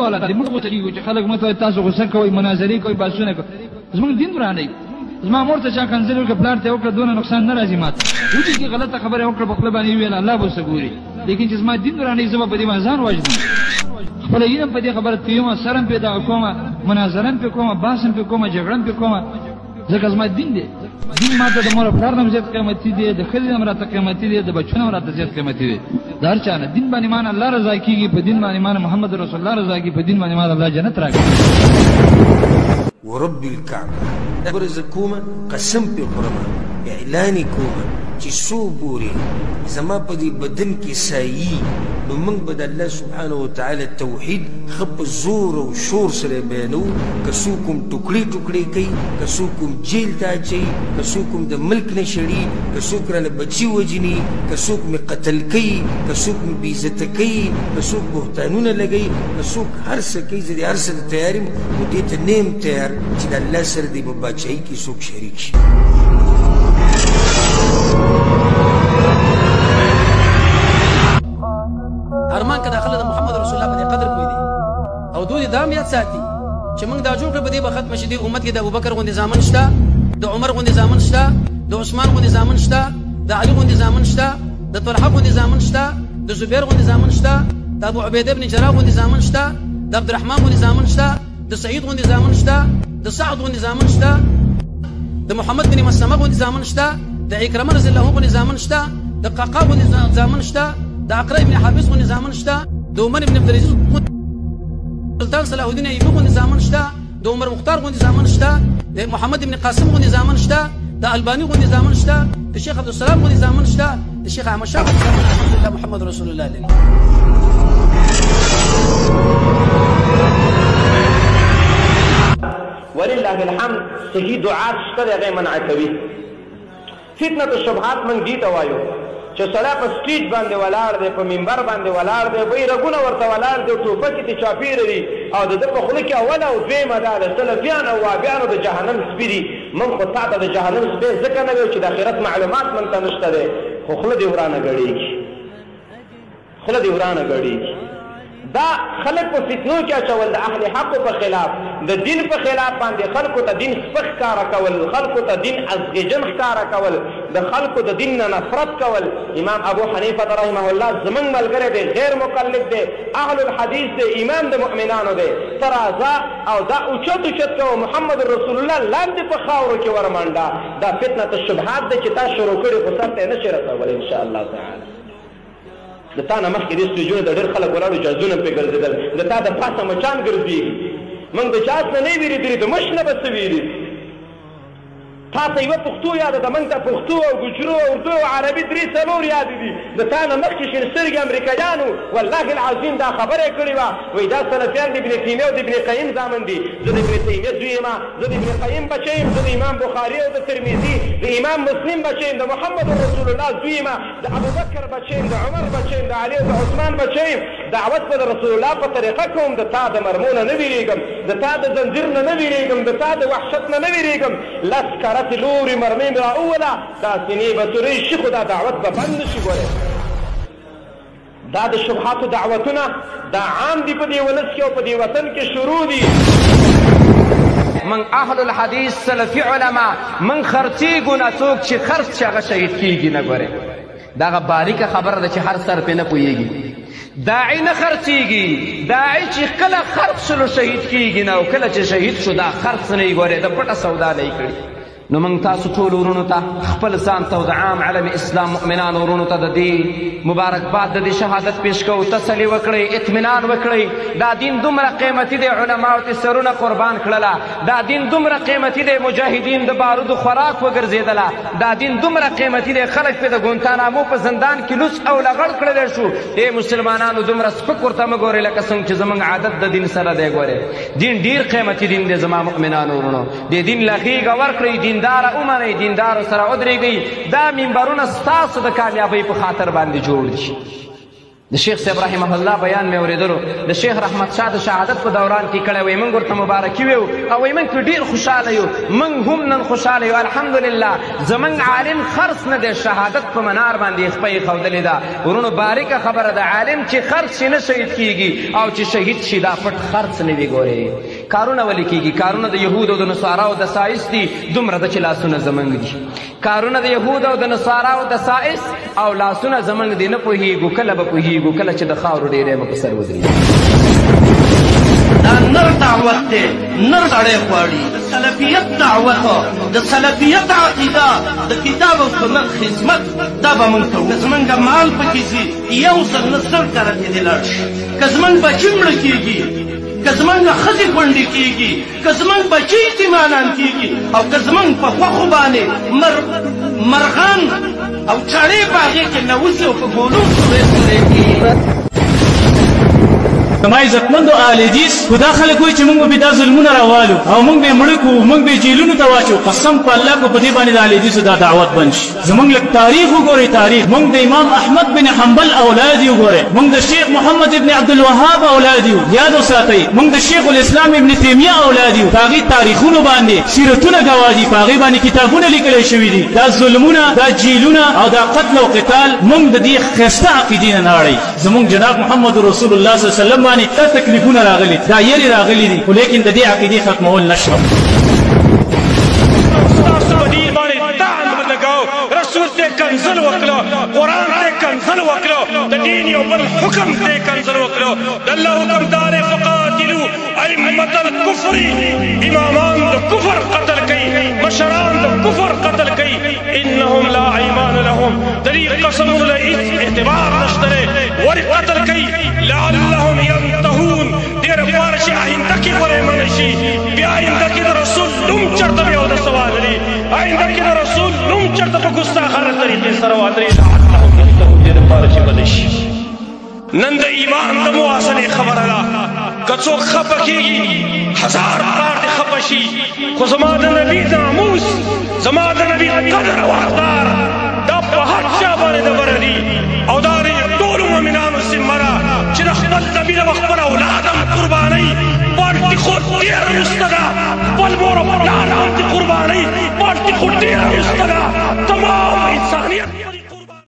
والا دی موږ ته کیږي چې خلک مته تاسو غوسه کوي مناظرې کوي باسونه کوي زموږ دین ورانه زما مور ته چا کنځل وکړه پلار ته وکړه دونه نقصان نه راځي ماته وځي کې غلطه خبره وکړه په خپل باندې ویل الله به سګوري لیکن چې زما دین ورانه زما په دې ځان واجب خپل یې په دې خبره کیوم سرم پیدا کوم مناظرم په کومه باسم په کومه جګړم په کومه ځکه زما دین دی دین ماته د مور پلار نم زیات قیمتي دی د خځې نم راته قیمتي دی د بچو نم راته زیات قیمتي دی دا هر چا نه دین باندې مان الله رضا کیږي په دین باندې مان محمد رسول الله رضا کیږي په دین باندې مان الله جنت راکړي ورب الكعبه برز کومه قسم په قربه اعلان کومه چې سو بوري زما په دې بدن کې سایي نو موږ به د الله سبحانه وتعالى توحید خپ زور او شور سره بیانو که څوک کوم ټوکړي ټوکړي کوي که څوک کوم جیل ته اچوي که څوک کوم د ملک نه شړي که څوک رانه بچي وجني که څوک مې قتل کوي که څوک مې بېعزته کوي که څوک بهتانونه لګوي که څوک هر څه کوي زه د هر څه د تیار یم خو دې ته نه یم تیار چې د الله سره دې په باچایي کې څوک شریک شي ارمان که داخله د محمد رسول الله په قدر کوي دي او دوی دا یاد ساتي چې موږ دا جوړ کړ په دې به ختم شي دي امت کې د ابوبکر غوندې زامن شته د عمر غوندې زامن شته د عثمان غوندې زامن شته د علي غوندې زامن شته د طلحه غوندې زامن شته د زبیر غوندې زامن شته د ابو عبیده بن جراح غوندې زامن شته د عبدالرحمن غوندې زامن شته د سعید غوندې زامن شته د سعد غوندې زامن شته د محمد بن مسلمه غوندې زامن شته د عکرمه رضی الله عنه غوندې زامن شته د قعقاع غوندې زامن شته د عقرة ابن حابس غوندې زامن شته د عمر ابن عبدالعزیز سلطان صلاح الدین ایوبي غوندې زامن شته د عمر مختار غوندې زامن شته د محمد ابن قاسم غوندې زامن شته د الباني غوندې زامن شته د شیخ عبدالسلام غوندې زامن شته د شیخ احمد شاه غوندې زامن شته محمد رسول الله علیه ولله الحمد صحیح دعات شته د هغې منع کوي فتنة الشبهات موږ دې ته وایو چې سړی په سټیج باندې ولاړ دی په منبر باندې ولاړ دی بیرغونه ورته ولاړ دی ټوپکې ترې چاپېره دي او د ده په خوله کې اوله او دویمه دا د سلفیانو او وهابیانو د جهنم سپي دي موږ خو تا ته د جهنم سپی ځکه نه ویو چې د آخرت معلومات موږ ته نشته دی خو خوله دې ورانه ګډېږي خوله دې ورانه ګډېږي دا خلق په فتنو کې اچول د اهل حقو په خلاف د دین په خلاف باندې خلقو ته دین سپک ښکاره کول خلقو ته دین ازغجن ښکاره کول د خلقو د دین نه نفرت کول امام ابو حنیفه رحمه الله زمونږ ملګری دی غیر مقلد دی اهل الحدیث دی امام د مؤمنانو دی ته راځه او دا اوچت اوچت کوه محمد رسول الله لاندې په خاورو کې ورمنډه دا فتنة الشبهات دی چې تا شروع کړي خو سر ته یې نشي رسولی انشاءالله تعالی د تا نه مخکې دې سټیجونه د ډېر خلک ولاړو جازونه پرې ګرځېدل د تا د پاسه مچان ګرځېږي موږ د چاس نه نه وېرېدلي د مش نه به څه وېرېږي تا ته یوه پښتو یاده ده موږ ته پښتو او ګجرو او اردو او عربي درې څلور یادې دي د تا نه مخکې شین سترګې امریکایانو والله العظیم دا خبره یې کړې وه وایي دا سلفیان د ابن تیمیه او د ابن قیم زامن دي زه د ابن تیمیه زوی یم زه د ابن قیم بچی یم زه د امام بخاري او د ترمیزي د امام مسلم بچی یم د محمد رسول الله زوی یم د ابوبکر بچی یم د عمر بچی یم د علي او د عثمان بچی یم دعوت به د رسول الله په طریقه کوم د تا د مرمونه نه ویرېږم د تا د زنځیر نه نه ویرېږم د تا د وحشت نه نه ویرېږم لس کرت لورې مرمۍ مې راووله دا سینې به سورۍ شي خو دا دعوت به بند نه شي ګورې دا د شبهاتو دعوتونه دا عام دي په دې ولس کې او په دې وطن کې شروع دي من اهل الحدیث سلفی علما من خرڅېږو نه څوک چې خرڅ چې هغه شهید کېږي نه ګورې دغه باریکه خبره ده چې هر سر پرې نه پوهېږي داعی نه خرڅېږي داعی چې کله خرڅ شلو شهید کېږي نه او کله چې شهید شو دا خرڅ نه یې ګورې د پټه سودا نه یې کړي نو موږ تاسو ټول ورونو ته خپل ځان ته او د عام علم اسلام مؤمنانو ورونو ته د دې مبارکباد د دې شهادت پیش کوو تسلي وکړئ اطمینان وکړئ دا دین دومره قیمتي دی علماو ته سرونه قربان کړله دا دین دومره قیمتي دی مجاهدین د بارودو خوراک وګرځېدله دا دین دومره قیمتي دی خلک پرې د ګونتانامو په زندان کې لوڅ او لغړ کړلی شو ای مسلمانانو دومره سپک ورته مه ګورئ لکه څنګه چې زموږ عادت د دین سره دی ګورئ دین ډېر قیمتي دین دی زما مؤمنانو ورونو دې دین له غېږه ورکړئ دینداره ومنئ دیندارو سره ودرېږئ دا منبرونه ستاسو د کامیابۍ په خاطر باندې جوړ دي د شیخ صاحب رحمه الله بیان مې اورېدلو د شیخ رحمت شاه د شهادت په دوران کې کړی وی موږ ورته مبارکي ویو او وی موږ پرې ډېر خوشحاله یو موږ هم نن خوشحاله یو الحمدلله زموږ عالم خرڅ نه دی شهادت په منار باندې یې خپه یې ښودلې ده ورونو باریکه خبره ده عالم چې خرڅ شي نه شهید کیږي او چې شهید شي دا پټ خرڅ نه وي ګورې کارونه ولې کیږي کارونه د یهودو او د نصاراو د سایس دي دومره ده چې لاسونه زموږ دي کارونه د یهودو او د نصاراو د سایس او لاسونه زموږ دي نه پوهېږو کله به پوهېږو کله چې د خاورو ډېری به په سر ودرېږي دا نر دعوت دی نر سړی غواړي د سلفیت دعوت د سلفیت عقیده د کتاب او سنت خدمت دا به موږ کوو که زموږ مال پکې ځي یو ځل نه سل کره کېدې لاړ شي که زموږ بچي مړه کېږي که زموږ ښځې کونډې کېږي که زموږ بچي یتیمانان کېږي او که زموږ په خوښو باندې مرغان او چاړې په هغې کې نوځي او په ګولو سورې کېږي زما عزتمندو اهل حدیث خو دا خلک وایي چې موږ به دا ظلمونه راوالو او موږ به یې مړه کړو موږ به یې جیلونو ته واچو قسم په الله کو په دې باندې د اهل حدیثو دا دعوت بند شي زموږ لږ تاریخ وګورئ تاریخ موږ د امام احمد بن حنبل اولاد یو ګورئ موږ د شیخ محمد ابن عبدالوهاب اولاد یو یاد وساتئ موږ د شیخ الاسلام ابن تیمیه اولاد یو په هغې تاریخونو باندې سیرتونه ګواه دي په هغې باندې کتابونه لیکلی شوي دي دا ظلمونه دا جیلونه او دا قتل او قتال موږ د دې ښایسته عقیدې نه ناړئ زموږ جناب محمد رسول الله صلی الله علیه وسلم باندې دا تکلیفونه راغلي دا یری راغلي دي خو لیکن د دې عقیدې ختمول نشو رسول ته کنزل وکړو قرآن ته کنزل وکړو د دین یو بل حکم ته کنزل وکړو د الله حکم دار فقاتلوا ائمه الكفر امامان د کفر قتل کوي مشران د کفر قتل کوي انهم لا ایمان لهم دلیل قسم له اعتبار نشته ور قتل کوي لعلهم ينتهون ډېر فارشي آینده کې ولې منشي بیا آینده کې د رسول نوم چرته بیا د سوال لري آینده کې د رسول نوم چرته په ګستاخانه طریقې سره وادري لعلهم ينتهون ډېر فارشي ولشي نن د ایمان د مواصلې خبره ده که څوک خفه کېږي هزار کار دې خفه شي خو زما د نبي ناموس زما د نبي قدر او اقدار دا په هر چا باندې د بره دي او دا د ټولو مؤمنانو ذمه ده چې د خپل نبي د خپل اولاد هم قربانۍ بالټي خو ډېره وروسته ده خپل مور او پلار هم دې قربانۍ بالټي خو ډېره وروسته ده تمام انسانیت